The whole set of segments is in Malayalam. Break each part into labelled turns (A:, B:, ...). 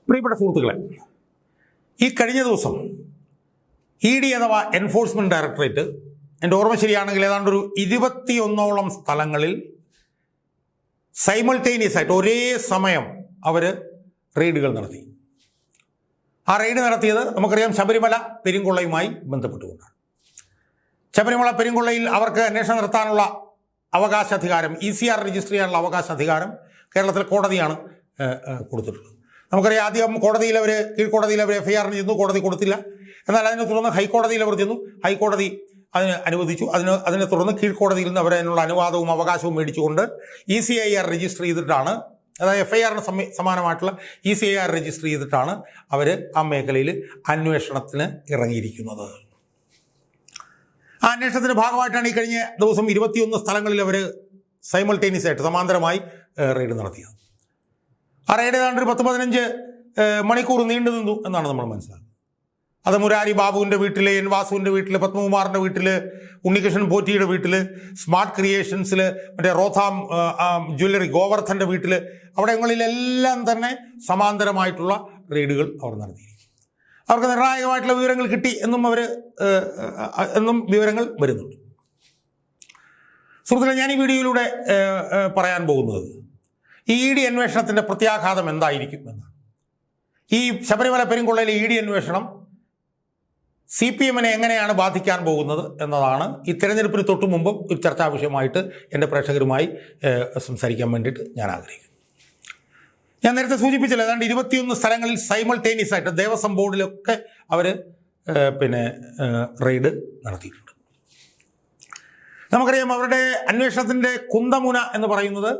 A: പ്രിയപ്പെട്ട സുഹൃത്തുക്കളെ, ഈ കഴിഞ്ഞ ദിവസം ED അഥവാ എൻഫോഴ്സ്മെൻറ്റ് ഡയറക്ടറേറ്റ്, എൻ്റെ ഓർമ്മ ശരിയാണെങ്കിൽ ഏതാണ്ടൊരു 21ഓളം സ്ഥലങ്ങളിൽ സൈമൾട്ടേനിയസ് ആയിട്ട് ഒരേ സമയം അവർ റെയ്ഡുകൾ നടത്തി. ആ റെയ്ഡ് നടത്തിയത് നമുക്കറിയാം ശബരിമല പെരുങ്കൊള്ളയുമായി ബന്ധപ്പെട്ടുകൊണ്ടാണ്. ശബരിമല പെരുങ്കൊള്ളയിൽ അവർക്ക് അന്വേഷണം നടത്താനുള്ള അവകാശാധികാരം, ECR രജിസ്റ്റർ ചെയ്യാനുള്ള അവകാശാധികാരം കേരളത്തിൽ കോടതിയാണ് കൊടുത്തിട്ടുള്ളത്. നമുക്കറിയാം ആദ്യം കോടതിയിൽ അവർ, കീഴ്ക്കോടതിയിൽ അവർ FIR ചെന്നു, കോടതി കൊടുത്തില്ല. എന്നാൽ അതിനെ തുടർന്ന് ഹൈക്കോടതിയിൽ അവർ ചെന്നു, ഹൈക്കോടതി അതിന് അനുവദിച്ചു. അതിനെ തുടർന്ന് കീഴ്ക്കോടതിയിൽ നിന്ന് അവർ അതിനുള്ള അനുവാദവും അവകാശവും മേടിച്ചുകൊണ്ട് ECIR രജിസ്റ്റർ ചെയ്തിട്ടാണ്, അതായത് FIRന് സമാനമായിട്ടുള്ള ECIR രജിസ്റ്റർ ചെയ്തിട്ടാണ് അവർ ആ മേഖലയിൽ അന്വേഷണത്തിന് ഇറങ്ങിയിരിക്കുന്നത്. ആ അന്വേഷണത്തിൻ്റെ ഭാഗമായിട്ടാണ് ഈ കഴിഞ്ഞ ദിവസം 21 സ്ഥലങ്ങളിൽ അവർ സൈമൾട്ടേനിയസ് ആയിട്ട് സമാന്തരമായി റെയ്ഡ് നടത്തിയത്. ആ റെയ്ഡ് ഏതാണ്ട് ഒരു 10-15 മണിക്കൂർ നീണ്ടു നിന്നു എന്നാണ് നമ്മൾ മനസ്സിലാക്കുന്നത്. അത് മുരാരി ബാബുവിൻ്റെ വീട്ടിൽ, N വാസുവിൻ്റെ വീട്ടിൽ, പത്മകുമാറിൻ്റെ വീട്ടിൽ, ഉണ്ണികൃഷ്ണൻ പോറ്റിയുടെ വീട്ടിൽ, സ്മാർട്ട് ക്രിയേഷൻസിൽ, മറ്റേ റോഥാം ജ്വല്ലറി ഗോവർദ്ധൻ്റെ വീട്ടിൽ, അവിടങ്ങളിലെല്ലാം തന്നെ സമാന്തരമായിട്ടുള്ള റെയ്ഡുകൾ അവർ നടത്തി. അവർക്ക് നിർണായകമായിട്ടുള്ള വിവരങ്ങൾ കിട്ടി എന്നും വിവരങ്ങൾ വരുന്നുണ്ട്. സുഹൃത്തുക്കളെ, ഞാൻ ഈ വീഡിയോയിലൂടെ പറയാൻ പോകുന്നത് ഈ ED അന്വേഷണത്തിൻ്റെ പ്രത്യാഘാതം എന്തായിരിക്കും എന്നാണ്. ഈ ശബരിമല പെരുങ്കൊള്ളയിലെ ED അന്വേഷണം CPMനെ എങ്ങനെയാണ് ബാധിക്കാൻ പോകുന്നത് എന്നതാണ് ഈ തിരഞ്ഞെടുപ്പിന് തൊട്ട് മുമ്പ് ഒരു ചർച്ചാ വിഷയമായിട്ട് എൻ്റെ പ്രേക്ഷകരുമായി സംസാരിക്കാൻ വേണ്ടിയിട്ട് ഞാൻ ആഗ്രഹിക്കുന്നു. ഞാൻ നേരത്തെ സൂചിപ്പിച്ചല്ലോ, ഏതാണ്ട് 21 സ്ഥലങ്ങളിൽ സൈമൾട്ടേനിയസ് ആയിട്ട് ദേവസ്വം ബോർഡിലൊക്കെ അവർ റെയ്ഡ് നടത്തിയിട്ടുണ്ട്. നമുക്കറിയാം അവരുടെ അന്വേഷണത്തിൻ്റെ കുന്തമുന എന്ന് പറയുന്നത്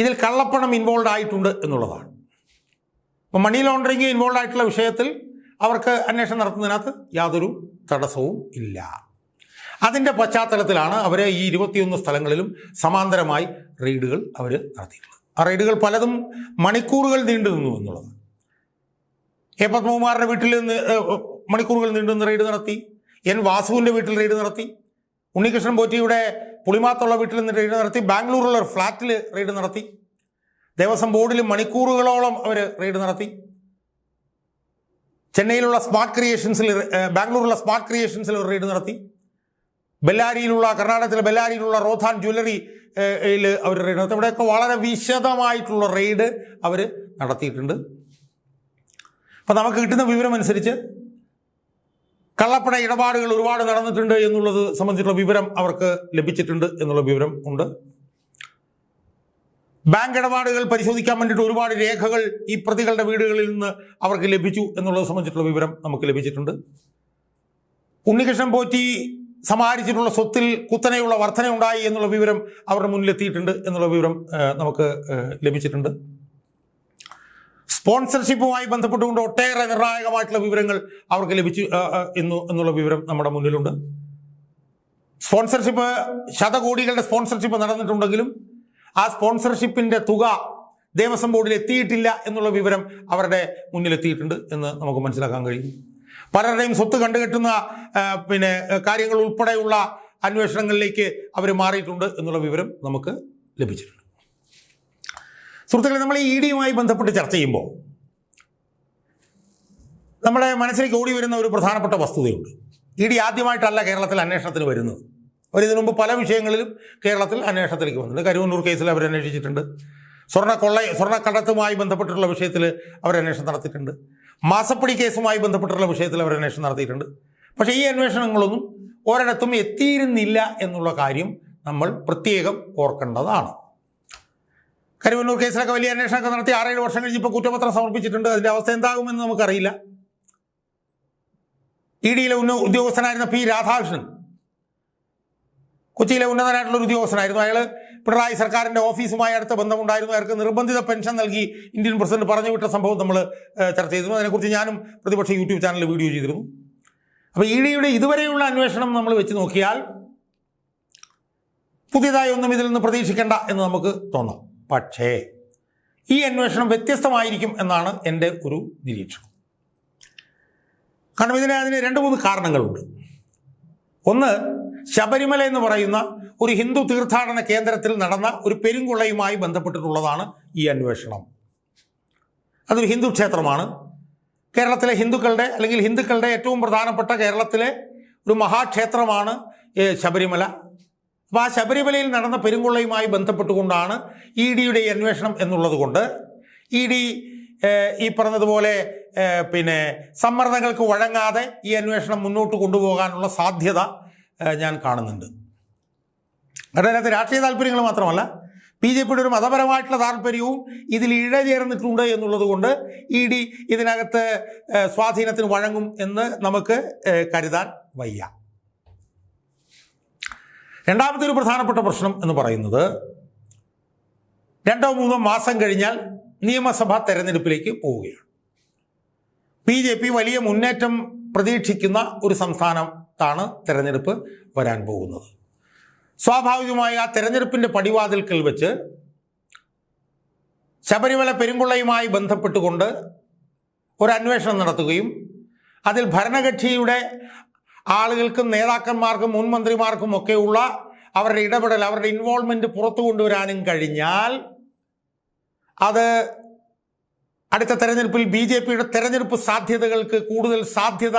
A: ഇതിൽ കള്ളപ്പണം ഇൻവോൾവ് ആയിട്ടുണ്ട് എന്നുള്ളതാണ്. അപ്പോൾ മണി ലോണ്ടറിങ് ഇൻവോൾവ് ആയിട്ടുള്ള വിഷയത്തിൽ അവർക്ക് അന്വേഷണം നടത്തുന്നതിനകത്ത് യാതൊരു തടസ്സവും ഇല്ല. അതിൻ്റെ പശ്ചാത്തലത്തിലാണ് അവർ ഈ 21 സ്ഥലങ്ങളിലും സമാന്തരമായി റെയ്ഡുകൾ അവർ നടത്തിയിട്ടുള്ളത്. ആ റെയ്ഡുകൾ പലതും മണിക്കൂറുകൾ നീണ്ടു നിന്നു എന്നുള്ളതാണ്. പത്മകുമാറിൻ്റെ വീട്ടിൽ നിന്ന് മണിക്കൂറുകൾ നീണ്ടുനിന്ന് റെയ്ഡ് നടത്തി. N വാസുവിൻ്റെ വീട്ടിൽ റെയ്ഡ് നടത്തി. ഉണ്ണികൃഷ്ണൻ പോറ്റിയുടെ പുളിമാത്തുള്ള വീട്ടിൽ നിന്ന് റെയ്ഡ് നടത്തി. ബാംഗ്ലൂരിലുള്ള ഒരു ഫ്ലാറ്റിൽ റെയ്ഡ് നടത്തി. ദേവസ്വം ബോർഡിൽ മണിക്കൂറുകളോളം അവർ റെയ്ഡ് നടത്തി. ചെന്നൈയിലുള്ള സ്മാർട്ട് ക്രിയേഷൻസിൽ, ബാംഗ്ലൂരിലുള്ള സ്മാർട്ട് ക്രിയേഷൻസിൽ ഒരു റെയ്ഡ് നടത്തി. കർണാടകത്തിലെ ബെല്ലാരിയിലുള്ള റോഥാൻ ജ്വല്ലറിയിൽ അവർ റെയ്ഡ് നടത്തി. ഇവിടെയൊക്കെ വളരെ വിശദമായിട്ടുള്ള റെയ്ഡ് അവർ നടത്തിയിട്ടുണ്ട്. അപ്പം നമുക്ക് കിട്ടുന്ന വിവരം അനുസരിച്ച് കള്ളപ്പണ ഇടപാടുകൾ ഒരുപാട് നടന്നിട്ടുണ്ട് എന്നുള്ളത് സംബന്ധിച്ചുള്ള വിവരം അവർക്ക് ലഭിച്ചിട്ടുണ്ട് എന്നുള്ള വിവരം ഉണ്ട്. ബാങ്ക് ഇടപാടുകൾ പരിശോധിക്കാൻ വേണ്ടിയിട്ട് ഒരുപാട് രേഖകൾ ഈ പ്രതികളുടെ വീടുകളിൽ നിന്ന് അവർക്ക് ലഭിച്ചു എന്നുള്ളത് സംബന്ധിച്ചിട്ടുള്ള വിവരം നമുക്ക് ലഭിച്ചിട്ടുണ്ട്. ഉണ്ണികൃഷ്ണൻ പോറ്റി സമാഹരിച്ചിട്ടുള്ള സ്വത്തിൽ കുത്തനെയുള്ള വർധന ഉണ്ടായി എന്നുള്ള വിവരം അവരുടെ മുന്നിലെത്തിയിട്ടുണ്ട് എന്നുള്ള വിവരം നമുക്ക് ലഭിച്ചിട്ടുണ്ട്. സ്പോൺസർഷിപ്പുമായി ബന്ധപ്പെട്ടുകൊണ്ട് ഒട്ടേറെ നിർണായകമായിട്ടുള്ള വിവരങ്ങൾ അവർക്ക് ലഭിച്ചു എന്നുള്ള വിവരം നമ്മുടെ മുന്നിലുണ്ട്. സ്പോൺസർഷിപ്പ്, ശതകോടികളുടെ സ്പോൺസർഷിപ്പ് നടന്നിട്ടുണ്ടെങ്കിലും ആ സ്പോൺസർഷിപ്പിൻ്റെ തുക ദേവസ്വം ബോർഡിൽ എത്തിയിട്ടില്ല എന്നുള്ള വിവരം അവരുടെ മുന്നിലെത്തിയിട്ടുണ്ട് എന്ന് നമുക്ക് മനസ്സിലാക്കാൻ കഴിയും. പലരുടെയും സ്വത്ത് കണ്ടുകെട്ടുന്ന കാര്യങ്ങൾ ഉൾപ്പെടെയുള്ള അന്വേഷണങ്ങളിലേക്ക് അവർ മാറിയിട്ടുണ്ട് എന്നുള്ള വിവരം നമുക്ക് ലഭിച്ചിട്ടുണ്ട്. സുഹൃത്തുക്കളെ, നമ്മൾ ഈ EDയുമായി ബന്ധപ്പെട്ട് ചർച്ച ചെയ്യുമ്പോൾ നമ്മുടെ മനസ്സിലേക്ക് ഓടി വരുന്ന ഒരു പ്രധാനപ്പെട്ട വസ്തുതയുണ്ട്. ED ആദ്യമായിട്ടല്ല കേരളത്തിൽ അന്വേഷണത്തിന് വരുന്നത്. ഇതിനു മുമ്പ് പല വിഷയങ്ങളിലും കേരളത്തിൽ അന്വേഷണത്തിലേക്ക് വന്നിട്ടുണ്ട്. കരുവന്നൂർ കേസിൽ അവർ അന്വേഷിച്ചിട്ടുണ്ട്. സ്വർണ്ണക്കടത്തുമായി ബന്ധപ്പെട്ടിട്ടുള്ള വിഷയത്തിൽ അവർ അന്വേഷണം നടത്തിയിട്ടുണ്ട്. മാസപ്പടി കേസുമായി ബന്ധപ്പെട്ടുള്ള വിഷയത്തിൽ അവർ അന്വേഷണം നടത്തിയിട്ടുണ്ട്. പക്ഷേ ഈ അന്വേഷണങ്ങളൊന്നും ഒരിടത്തും എത്തിയിരുന്നില്ല എന്നുള്ള കാര്യം നമ്മൾ പ്രത്യേകം ഓർക്കേണ്ടതാണ്. കരുവന്നൂർ കേസിലൊക്കെ വലിയ അന്വേഷണമൊക്കെ നടത്തി 6-7 വർഷം കഴിഞ്ഞ് ഇപ്പോൾ കുറ്റപത്രം സമർപ്പിച്ചിട്ടുണ്ട്. അതിൻ്റെ അവസ്ഥ എന്താകുമെന്ന് നമുക്കറിയില്ല. EDയിലെ ഉദ്യോഗസ്ഥനായിരുന്ന P രാധാകൃഷ്ണൻ കൊച്ചിയിലെ ഉന്നതനായിട്ടുള്ളൊരു ഉദ്യോഗസ്ഥനായിരുന്നു. അയാൾ പിണറായി സർക്കാരിൻ്റെ ഓഫീസുമായി അടുത്ത ബന്ധമുണ്ടായിരുന്നു. അയാൾക്ക് നിർബന്ധിത പെൻഷൻ നൽകി ഇന്ത്യൻ പ്രസിഡന്റ് പറഞ്ഞു വിട്ട സംഭവം നമ്മൾ ചർച്ച ചെയ്തിരുന്നു. അതിനെക്കുറിച്ച് ഞാനും പ്രതിപക്ഷ യൂട്യൂബ് ചാനലിൽ വീഡിയോ ചെയ്തിരുന്നു. അപ്പോൾ EDയുടെ ഇതുവരെയുള്ള അന്വേഷണം നമ്മൾ വെച്ച് നോക്കിയാൽ പുതിയതായി ഒന്നും ഇതിൽ നിന്ന് പ്രതീക്ഷിക്കേണ്ട എന്ന് നമുക്ക് തോന്നാം. പക്ഷേ ഈ അന്വേഷണം വ്യത്യസ്തമായിരിക്കും എന്നാണ് എൻ്റെ ഒരു നിരീക്ഷണം. കാരണം അതിന് 2-3 കാരണങ്ങളുണ്ട്. ഒന്ന്, ശബരിമല എന്ന് പറയുന്ന ഒരു ഹിന്ദു തീർത്ഥാടന കേന്ദ്രത്തിൽ നടന്ന ഒരു പെരുങ്കൊള്ളയുമായി ബന്ധപ്പെട്ടിട്ടുള്ളതാണ് ഈ അന്വേഷണം. അതൊരു ഹിന്ദു ക്ഷേത്രമാണ്. കേരളത്തിലെ ഹിന്ദുക്കളുടെ അല്ലെങ്കിൽ ഹിന്ദുക്കളുടെ ഏറ്റവും പ്രധാനപ്പെട്ട കേരളത്തിലെ ഒരു മഹാക്ഷേത്രമാണ് ശബരിമല. അപ്പോൾ ആ ശബരിമലയിൽ നടന്ന പെരുങ്കൊള്ളയുമായി ബന്ധപ്പെട്ടുകൊണ്ടാണ് ഇ ഡിയുടെ അന്വേഷണം എന്നുള്ളത് കൊണ്ട് ഇ ഡി ഈ പറഞ്ഞതുപോലെ സമ്മർദ്ദങ്ങൾക്ക് വഴങ്ങാതെ ഈ അന്വേഷണം മുന്നോട്ട് കൊണ്ടുപോകാനുള്ള സാധ്യത ഞാൻ കാണുന്നുണ്ട്. കാരണം അതിനകത്ത് രാഷ്ട്രീയ താല്പര്യങ്ങൾ മാത്രമല്ല, ബി ജെ പിയുടെ ഒരു മതപരമായിട്ടുള്ള താല്പര്യവും ഇതിൽ ഇഴചേർന്നിട്ടുണ്ട് എന്നുള്ളത് കൊണ്ട് ഇ ഡി ഇതിനകത്ത് സ്വാധീനത്തിന് വഴങ്ങും എന്ന് നമുക്ക് കരുതാൻ വയ്യ. രണ്ടാമത്തെ ഒരു പ്രധാനപ്പെട്ട പ്രശ്നം എന്ന് പറയുന്നത് 2-3 മാസം കഴിഞ്ഞാൽ നിയമസഭാ തെരഞ്ഞെടുപ്പിലേക്ക് പോവുകയാണ്. ബി ജെ പി വലിയ മുന്നേറ്റം പ്രതീക്ഷിക്കുന്ന ഒരു സംസ്ഥാനത്താണ് തെരഞ്ഞെടുപ്പ് വരാൻ പോകുന്നത്. സ്വാഭാവികമായി ആ തെരഞ്ഞെടുപ്പിൻ്റെ പടിവാതിൽക്കൽ വെച്ച് ശബരിമല പെരുങ്കൊള്ളയുമായി ബന്ധപ്പെട്ടുകൊണ്ട് ഒരു അന്വേഷണം നടത്തുകയും അതിൽ ഭരണകക്ഷിയുടെ ആളുകൾക്കും നേതാക്കന്മാർക്കും മുൻ മന്ത്രിമാർക്കും ഒക്കെയുള്ള അവരുടെ ഇടപെടൽ, അവരുടെ ഇൻവോൾവ്മെൻറ്റ് പുറത്തു കൊണ്ടുവരാനും കഴിഞ്ഞാൽ അത് അടുത്ത തെരഞ്ഞെടുപ്പിൽ ബി ജെ പിയുടെ തെരഞ്ഞെടുപ്പ് സാധ്യതകൾക്ക് കൂടുതൽ സാധ്യത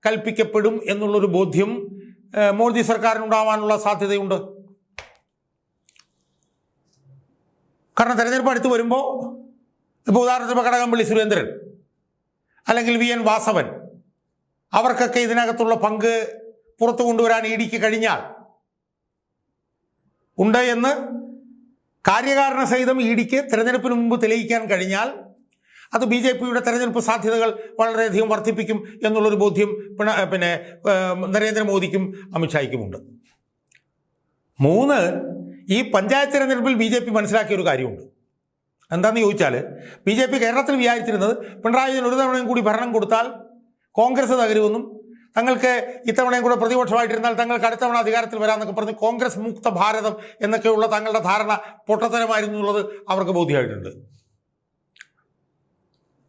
A: കൽപ്പിക്കപ്പെടും എന്നുള്ളൊരു ബോധ്യം മോദി സർക്കാരിനുണ്ടാവാനുള്ള സാധ്യതയുണ്ട്. കാരണം തെരഞ്ഞെടുപ്പ് അടുത്ത് വരുമ്പോൾ ഇപ്പോൾ ഉദാഹരണത്തിന് കടകംപള്ളി സുരേന്ദ്രൻ അല്ലെങ്കിൽ വി എൻ വാസവൻ അവർക്കൊക്കെ ഇതിനകത്തുള്ള പങ്ക് പുറത്തു കൊണ്ടുവരാൻ ഇ ഡിക്ക് കഴിഞ്ഞാൽ ഉണ്ട് എന്ന് കാര്യകാരണ സഹിതം ഇ ഡിക്ക് തെരഞ്ഞെടുപ്പിന് മുമ്പ് തെളിയിക്കാൻ കഴിഞ്ഞാൽ അത് ബി ജെ പിയുടെ തെരഞ്ഞെടുപ്പ് സാധ്യതകൾ വളരെയധികം വർദ്ധിപ്പിക്കും എന്നുള്ളൊരു ബോധ്യം നരേന്ദ്രമോദിക്കും അമിത്ഷായ്ക്കുമുണ്ട്. 3, ഈ പഞ്ചായത്ത് തെരഞ്ഞെടുപ്പിൽ ബി ജെ പി മനസ്സിലാക്കിയ ഒരു കാര്യമുണ്ട്. എന്താണെന്ന് ചോദിച്ചാൽ, ബി ജെ പി കേരളത്തിൽ വിചാരിച്ചിരുന്നത് പിണറായി വിജയൻ ഒരു തവണയും കൂടി ഭരണം കൊടുത്താൽ കോൺഗ്രസ് തകരുമെന്നും തങ്ങൾക്ക് ഇത്തവണയും കൂടെ പ്രതിപക്ഷമായിട്ടിരുന്നാൽ തങ്ങൾക്ക് അടുത്ത തവണ അധികാരത്തിൽ വരാമെന്നൊക്കെ പറഞ്ഞ് കോൺഗ്രസ് മുക്ത ഭാരതം എന്നൊക്കെയുള്ള തങ്ങളുടെ ധാരണ പൊട്ടത്തരമായിരുന്നു എന്നുള്ളത് അവർക്ക് ബോധ്യമായിട്ടുണ്ട്.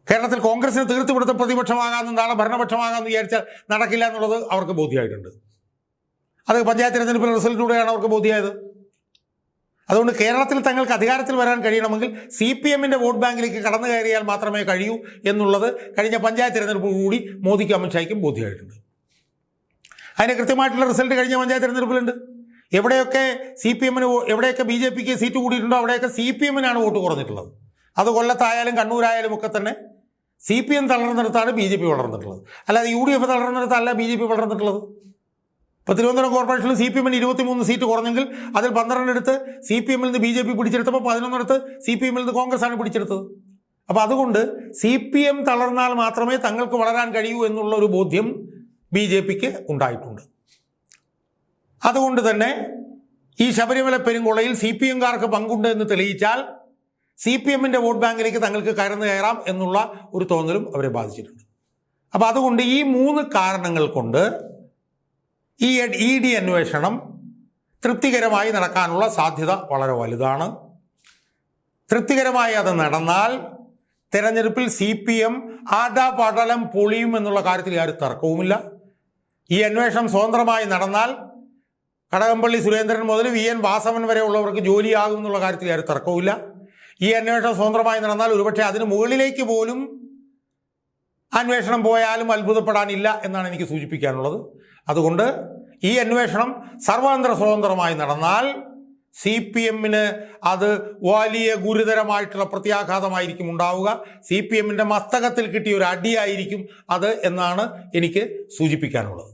A: കേരളത്തിൽ കോൺഗ്രസിന് തീർത്തുപിടുത്ത പ്രതിപക്ഷമാകാമെന്നും നാളെ ഭരണപക്ഷമാകാമെന്ന് വിചാരിച്ചാൽ നടക്കില്ല എന്നുള്ളത് അവർക്ക് ബോധ്യമായിട്ടുണ്ട്. അത് പഞ്ചായത്ത് തെരഞ്ഞെടുപ്പിലെ റിസൾട്ടിലൂടെയാണ് അവർക്ക് ബോധ്യമായത്. അതുകൊണ്ട് കേരളത്തിൽ തങ്ങൾക്ക് അധികാരത്തിൽ വരാൻ കഴിയണമെങ്കിൽ സി പി എമ്മിൻ്റെ വോട്ട് ബാങ്കിലേക്ക് കടന്നു കയറിയാൽ മാത്രമേ കഴിയൂ എന്നുള്ളത് കഴിഞ്ഞ പഞ്ചായത്ത് തെരഞ്ഞെടുപ്പോടുകൂടി മോദിക്കും അമിത്ഷായ്ക്കും ബോധ്യമായിട്ടുണ്ട്. അതിന് കൃത്യമായിട്ടുള്ള റിസൾട്ട് കഴിഞ്ഞ പഞ്ചായത്ത് തെരഞ്ഞെടുപ്പിലുണ്ട്. എവിടെയൊക്കെ സി പി എമ്മിന് എവിടെയൊക്കെ ബി ജെ പിക്ക് സീറ്റ് കൂടിയിട്ടുണ്ടോ അവിടെയൊക്കെ സി പി എമ്മിനാണ് വോട്ട് കുറഞ്ഞിട്ടുള്ളത്. അത് കൊല്ലത്തായാലും കണ്ണൂരായാലും ഒക്കെ തന്നെ സി പി എം തളർന്നിടത്താണ് ബി ജെ പി വളർന്നിട്ടുള്ളത്. അല്ലാതെ യു ഡി എഫ് തളർന്നിടത്തല്ല ബി ജെ പി വളർന്നിട്ടുള്ളത്. ഇപ്പോൾ തിരുവനന്തപുരം കോർപ്പറേഷനിൽ സി പി എമ്മിന് 23 സീറ്റ് കുറഞ്ഞെങ്കിൽ അതിൽ 12 എടുത്ത് സി പി എമ്മിൽ നിന്ന് ബി ജെ പി പിടിച്ചെടുത്തപ്പോൾ 11 എടുത്ത് സി പി എമ്മിൽ നിന്ന് കോൺഗ്രസ് ആണ് പിടിച്ചെടുത്തത്. അപ്പോൾ അതുകൊണ്ട് സി പി എം തളർന്നാൽ മാത്രമേ തങ്ങൾക്ക് വളരാൻ കഴിയൂ എന്നുള്ള ഒരു ബോധ്യം ബി ജെ പിക്ക് ഉണ്ടായിട്ടുണ്ട്. അതുകൊണ്ട് തന്നെ ഈ ശബരിമല പെരുങ്കൊള്ളയിൽ സി പി എംകാർക്ക് പങ്കുണ്ട് എന്ന് തെളിയിച്ചാൽ സി പി എമ്മിൻ്റെ വോട്ട് ബാങ്കിലേക്ക് തങ്ങൾക്ക് കടന്നു കയറാം എന്നുള്ള ഒരു തോന്നലും അവരെ ബാധിച്ചിട്ടുണ്ട്. അപ്പോൾ അതുകൊണ്ട് ഈ 3 കാരണങ്ങൾ കൊണ്ട് ഈ ഇ ഡി അന്വേഷണം തൃപ്തികരമായി നടക്കാനുള്ള സാധ്യത വളരെ വലുതാണ്. തൃപ്തികരമായി അത് നടന്നാൽ തെരഞ്ഞെടുപ്പിൽ സി പി എം ആടാപാടലം പൊളിയും എന്നുള്ള കാര്യത്തിൽ യാതൊരു തർക്കവുമില്ല. ഈ അന്വേഷണം സ്വതന്ത്രമായി നടന്നാൽ കടകംപള്ളി സുരേന്ദ്രൻ മുതൽ വി എൻ വാസവൻ വരെ ഉള്ളവർക്ക് ജോലിയാകും എന്നുള്ള കാര്യത്തിൽ യാതൊരു തർക്കവുമില്ല. ഈ അന്വേഷണം സ്വതന്ത്രമായി നടന്നാൽ ഒരുപക്ഷെ അതിന് മുകളിലേക്ക് പോലും അന്വേഷണം പോയാലും അത്ഭുതപ്പെടാനില്ല എന്നാണ് എനിക്ക് സൂചിപ്പിക്കാനുള്ളത്. അതുകൊണ്ട് ഈ അന്വേഷണം സർവാന്തര സ്വതന്ത്രമായി നടന്നാൽ സി പി എമ്മിന് അത് വലിയ ഗുരുതരമായിട്ടുള്ള പ്രത്യാഘാതമായിരിക്കും ഉണ്ടാവുക. സി പി എമ്മിൻ്റെ മസ്തകത്തിൽ കിട്ടിയ ഒരു അടിയായിരിക്കും അത് എന്നാണ് എനിക്ക് സൂചിപ്പിക്കാനുള്ളത്.